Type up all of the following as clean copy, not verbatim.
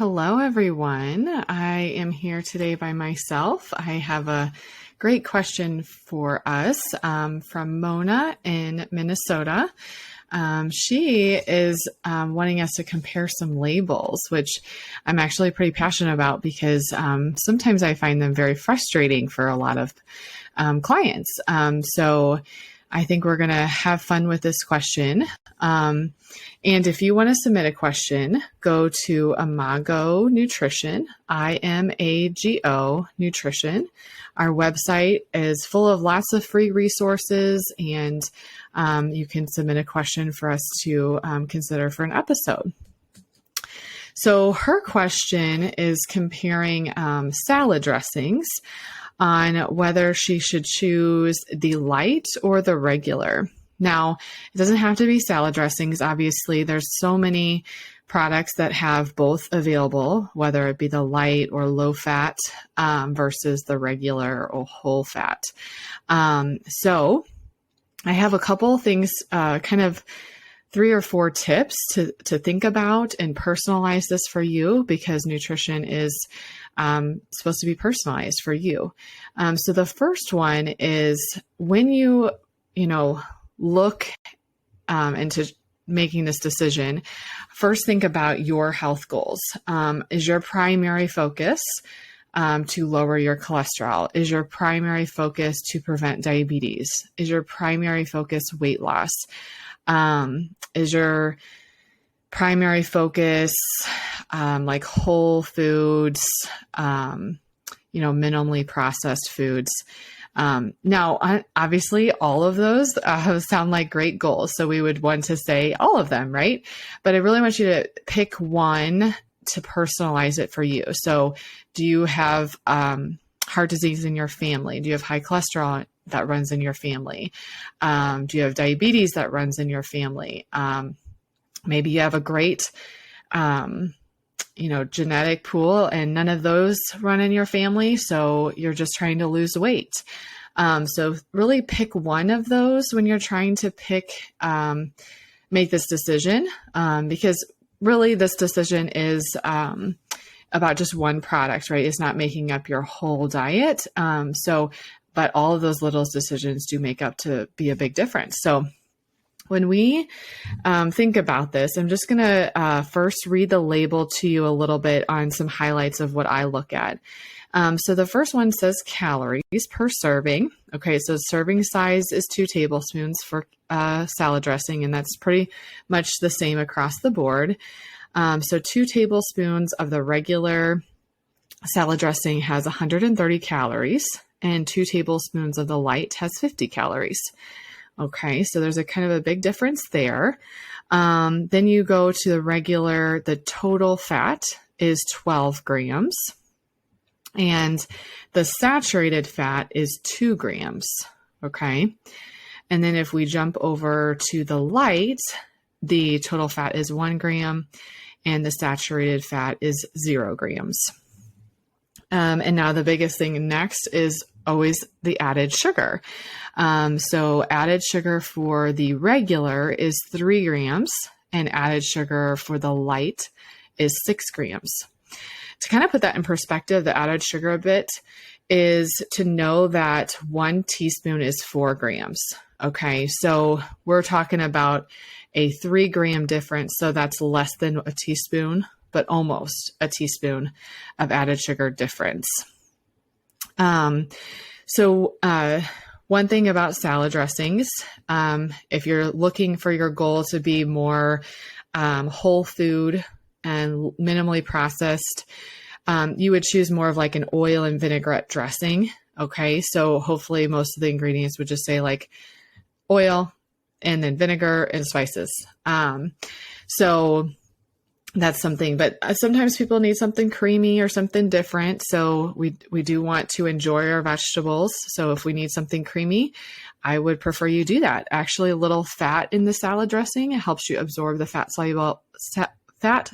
Hello, everyone. I am here today by myself. I have a great question for us from Mona in Minnesota. She is wanting us to compare some labels, which I'm actually pretty passionate about because sometimes I find them very frustrating for a lot of clients. So I think we're going to have fun with this question. And if you want to submit a question, go to Imago Nutrition, IMAGO Nutrition. Our website is full of lots of free resources, and you can submit a question for us to consider for an episode. So her question is comparing salad dressings on whether she should choose the light or the regular. Now, it doesn't have to be salad dressings. Obviously, there's so many products that have both available, whether it be the light or low fat versus the regular or whole fat. So I have a couple things, kind of 3 or 4 tips to think about and personalize this for you, because nutrition is supposed to be personalized for you. So the first one is when you look into making this decision, first think about your health goals. Is your primary focus to lower your cholesterol? Is your primary focus to prevent diabetes? Is your primary focus weight loss? Is your primary focus like whole foods, minimally processed foods? Now, obviously, all of those sound like great goals. So we would want to say all of them, right? But I really want you to pick one to personalize it for you. So do you have heart disease in your family? Do you have high cholesterol that runs in your family? Do you have diabetes that runs in your family? Maybe you have a great genetic pool and none of those run in your family. So you're just trying to lose weight. So really pick one of those when you're trying to make this decision. Because really this decision is, about just one product, right? It's not making up your whole diet. But all of those little decisions do make up to be a big difference. So when we think about this, I'm just going to first read the label to you a little bit on some highlights of what I look at. So the first one says calories per serving. Okay, so serving size is 2 tablespoons for salad dressing, and that's pretty much the same across the board. So 2 tablespoons of the regular salad dressing has 130 calories, and 2 tablespoons of the light has 50 calories. Okay, so there's a kind of a big difference there. Then you go to the regular, the total fat is 12 grams, and the saturated fat is 2 grams. Okay, and then if we jump over to the light, the total fat is 1 gram, and the saturated fat is 0 grams. And now the biggest thing next is always the added sugar. So added sugar for the regular is 3 grams, and added sugar for the light is 6 grams. To kind of put that in perspective, the added sugar a bit is to know that 1 teaspoon is 4 grams. Okay, so we're talking about a 3 gram difference. So that's less than a teaspoon, but almost a teaspoon of added sugar difference. So one thing about salad dressings, if you're looking for your goal to be more whole food and minimally processed, you would choose more of like an oil and vinaigrette dressing. Okay, so hopefully most of the ingredients would just say like oil and then vinegar and spices. So that's something, but sometimes people need something creamy or something different. So we do want to enjoy our vegetables. So if we need something creamy, I would prefer you do that. Actually, a little fat in the salad dressing, it helps you absorb the fat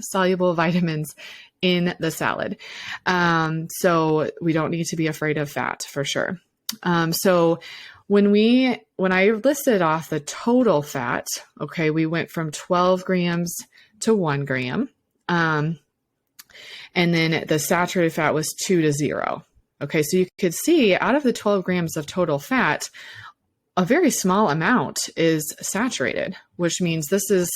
soluble vitamins in the salad. So we don't need to be afraid of fat for sure. So when I listed off the total fat, okay, we went from 12 grams to 1 gram. And then the saturated fat was 2 to 0. Okay, so you could see out of the 12 grams of total fat, a very small amount is saturated, which means this is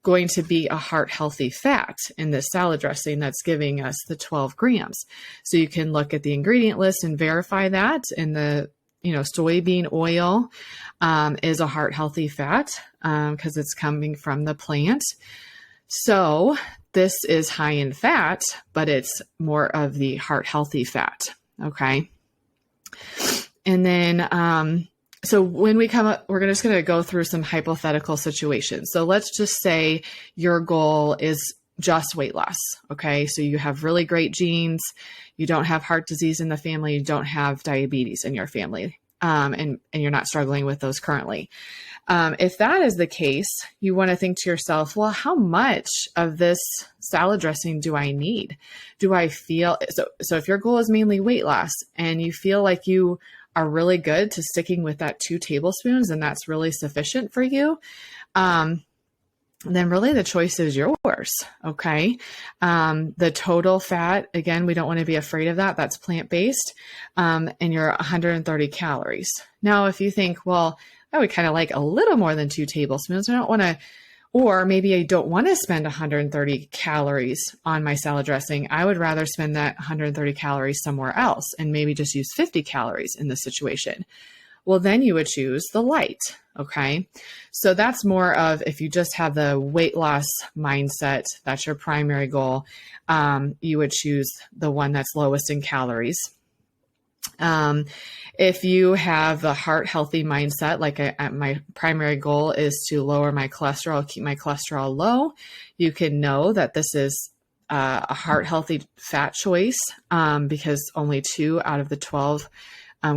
going to be a heart healthy fat in this salad dressing that's giving us the 12 grams. So you can look at the ingredient list and verify that. And the soybean oil is a heart healthy fat because it's coming from the plant. So this is high in fat, but it's more of the heart healthy fat. Okay. And then, so when we come up, we're just going to go through some hypothetical situations. So let's just say your goal is just weight loss. Okay. So you have really great genes. You don't have heart disease in the family. You don't have diabetes in your family. And you're not struggling with those currently. If that is the case, you want to think to yourself, well, how much of this salad dressing do I need? Do I feel so if your goal is mainly weight loss and you feel like you are really good to sticking with that 2 tablespoons and that's really sufficient for you, then really the choice is yours. Okay. The total fat, again, we don't want to be afraid of that. That's plant-based. And you're 130 calories. Now, if you think, well, I would kind of like a little more than 2 tablespoons. I don't want to, or maybe I don't want to spend 130 calories on my salad dressing. I would rather spend that 130 calories somewhere else and maybe just use 50 calories in this situation. Well, then you would choose the light. Okay. So that's more of if you just have the weight loss mindset, that's your primary goal. You would choose the one that's lowest in calories. If you have the heart healthy mindset, like my primary goal is to lower my cholesterol, keep my cholesterol low, you can know that this is a heart healthy fat choice because only 2 out of the 12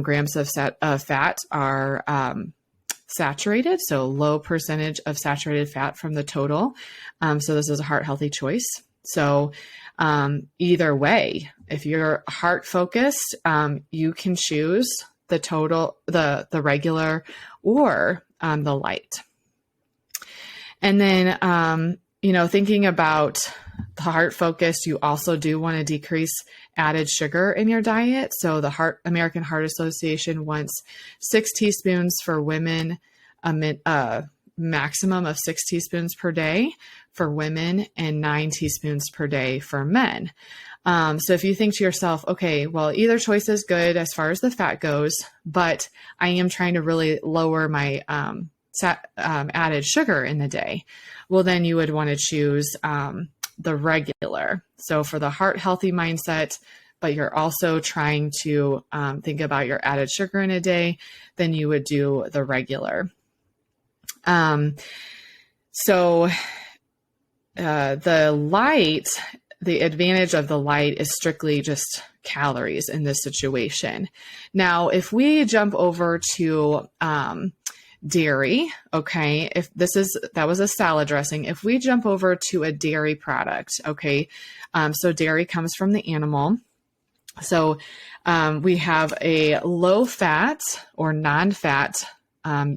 grams of fat are saturated, so low percentage of saturated fat from the total. So this is a heart healthy choice. So either way, if you're heart focused, you can choose the total, the regular, or the light. And then, thinking about the heart focus, you also do want to decrease added sugar in your diet. So the American Heart Association wants 6 teaspoons for women, a maximum of 6 teaspoons per day for women and 9 teaspoons per day for men. So if you think to yourself, okay, well, either choice is good as far as the fat goes, but I am trying to really lower my added sugar in the day, well, then you would want to choose the regular. So for the heart healthy mindset, but you're also trying to think about your added sugar in a day, then you would do the regular. So the light, the advantage of the light is strictly just calories in this situation. Now, if we jump over to dairy, okay, that was a salad dressing. If we jump over to a dairy product, okay, so dairy comes from the animal. So we have a low fat or non-fat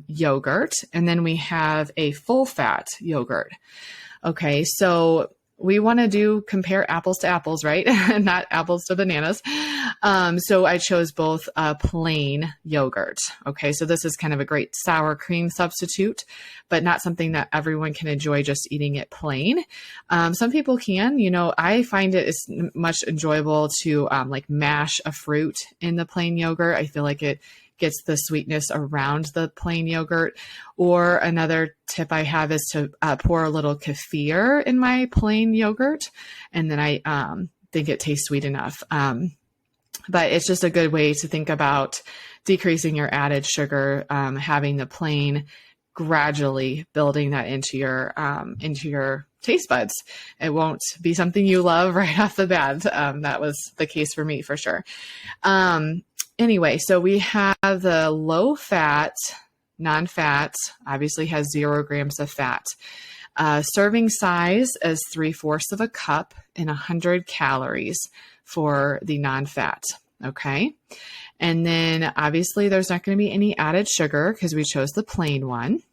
yogurt, and then we have a full fat yogurt. Okay, so we want to compare apples to apples, right? Not apples to bananas. So I chose both plain yogurt. Okay, so this is kind of a great sour cream substitute, but not something that everyone can enjoy just eating it plain. Some people can, I find it is much enjoyable to like mash a fruit in the plain yogurt. I feel like it gets the sweetness around the plain yogurt. Or another tip I have is to pour a little kefir in my plain yogurt, and then I think it tastes sweet enough. But it's just a good way to think about decreasing your added sugar, having the plain, gradually building that into your taste buds. It won't be something you love right off the bat. That was the case for me for sure. Anyway, so we have the low fat, non-fat, obviously has 0 grams of fat. Serving size is 3/4 of a cup and 100 calories for the non-fat. Okay. And then obviously there's not going to be any added sugar because we chose the plain one.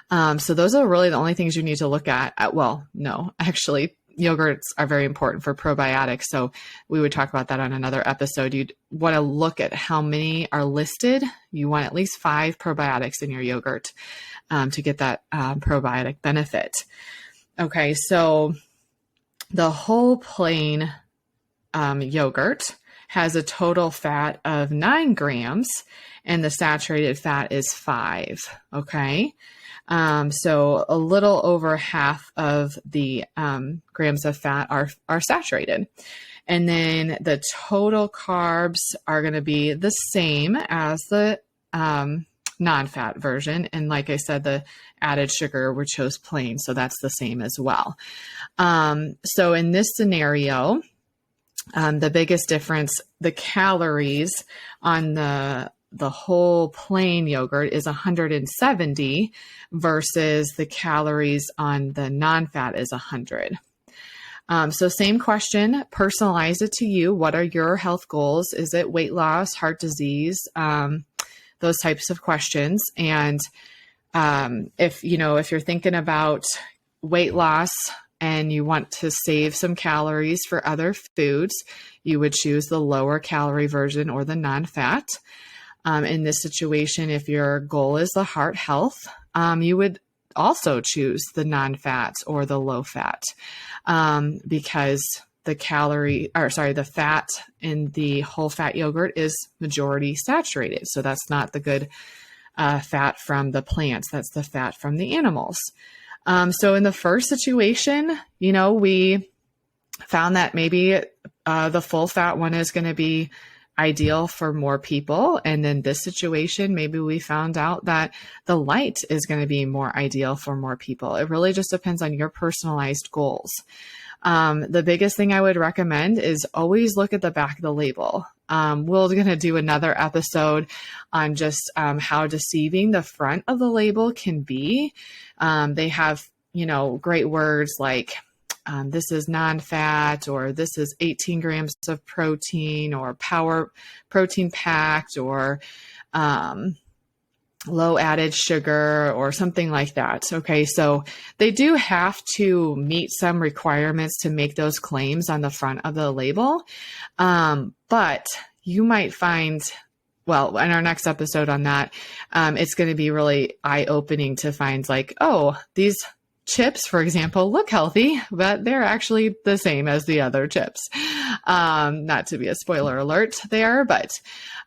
So those are really the only things you need to look at. Well, no, actually, yogurts are very important for probiotics. So we would talk about that on another episode. You'd want to look at how many are listed. You want at least 5 probiotics in your yogurt to get that probiotic benefit. Okay, so the whole plain yogurt has a total fat of 9 grams and the saturated fat is 5. Okay. So a little over half of the grams of fat are saturated. And then the total carbs are going to be the same as the non-fat version. And like I said, the added sugar, we chose plain, so that's the same as well. So in this scenario, the biggest difference, the calories on the whole plain yogurt is 170 versus the calories on the non-fat is 100. So same question, personalize it to you. What are your health goals? Is it weight loss, heart disease, those types of questions? And if you're thinking about weight loss and you want to save some calories for other foods, you would choose the lower calorie version or the non-fat. In this situation, if your goal is the heart health, you would also choose the non-fat or the low fat because the fat in the whole fat yogurt is majority saturated. So that's not the good fat from the plants. That's the fat from the animals. So in the first situation, we found that maybe the full fat one is going to be ideal for more people. And in this situation, maybe we found out that the light is going to be more ideal for more people. It really just depends on your personalized goals. The biggest thing I would recommend is always look at the back of the label. We're going to do another episode on just how deceiving the front of the label can be. They have, great words like this is non-fat, or this is 18 grams of protein, or power protein packed, or low added sugar, or something like that. Okay, so they do have to meet some requirements to make those claims on the front of the label. But you might find, well, in our next episode on that, it's going to be really eye-opening to find like, oh, these chips, for example, look healthy, but they're actually the same as the other chips. Not to be a spoiler alert there, but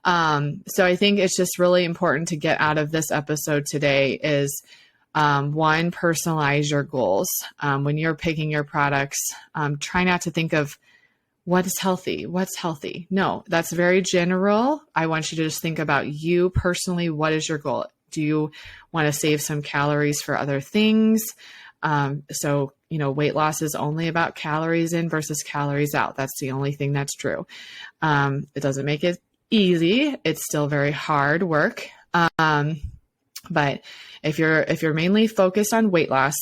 so I think it's just really important to get out of this episode today is one, personalize your goals. When you're picking your products, try not to think of what is healthy, what's healthy. No, that's very general. I want you to just think about you personally. What is your goal? Do you want to save some calories for other things? So, weight loss is only about calories in versus calories out. That's the only thing that's true. It doesn't make it easy. It's still very hard work. But if you're mainly focused on weight loss,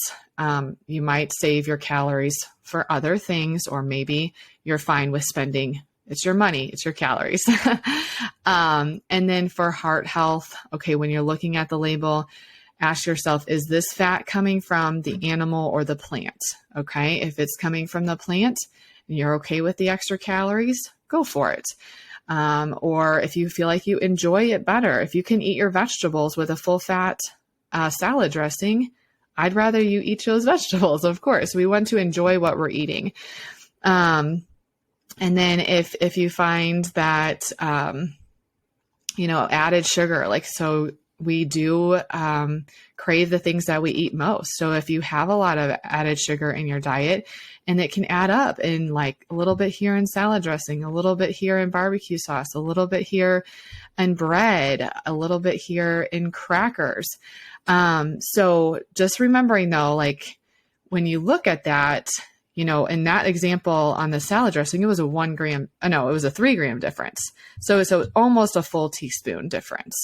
you might save your calories for other things, or maybe you're fine with spending. It's your money, it's your calories. And then for heart health, okay, when you're looking at the label, ask yourself, is this fat coming from the animal or the plant? Okay, if it's coming from the plant and you're okay with the extra calories, go for it. Or if you feel like you enjoy it better, if you can eat your vegetables with a full fat salad dressing, I'd rather you eat those vegetables. Of course, we want to enjoy what we're eating. And then if you find that, added sugar, like, so we do crave the things that we eat most. So if you have a lot of added sugar in your diet, and it can add up in like a little bit here in salad dressing, a little bit here in barbecue sauce, a little bit here in bread, a little bit here in crackers. So just remembering though, like when you look at that, in that example on the salad dressing, it was it was a 3 gram difference. So almost a full teaspoon difference.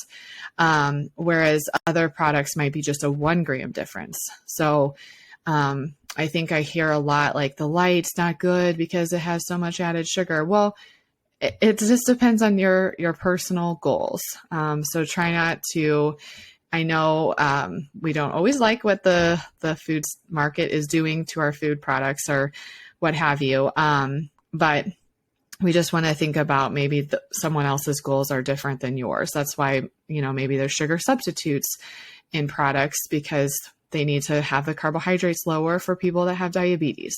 Whereas other products might be just a 1 gram difference. So, I think I hear a lot like the light's not good because it has so much added sugar. Well, it just depends on your personal goals. So try not to, I know we don't always like what the food market is doing to our food products, what have you. But we just want to think about maybe someone else's goals are different than yours. That's why, maybe there's sugar substitutes in products because they need to have the carbohydrates lower for people that have diabetes.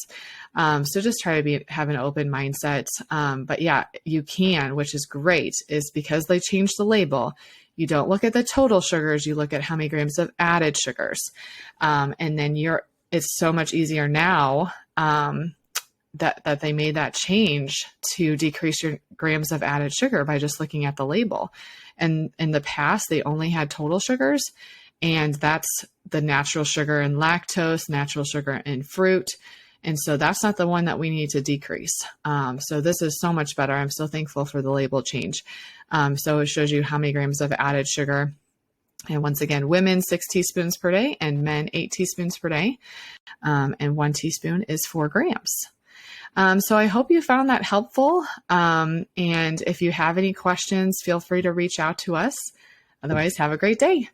So just try to have an open mindset. But yeah, you can, which is great, is because they changed the label. You don't look at the total sugars, you look at how many grams of added sugars. And then it's so much easier now that they made that change to decrease your grams of added sugar by just looking at the label. And in the past, they only had total sugars, and that's the natural sugar in lactose, natural sugar in fruit. And so that's not the one that we need to decrease. So this is so much better. I'm so thankful for the label change. So it shows you how many grams of added sugar. And once again, women 6 teaspoons per day and men 8 teaspoons per day. And 1 teaspoon is 4 grams. So I hope you found that helpful. And if you have any questions, feel free to reach out to us. Otherwise, have a great day.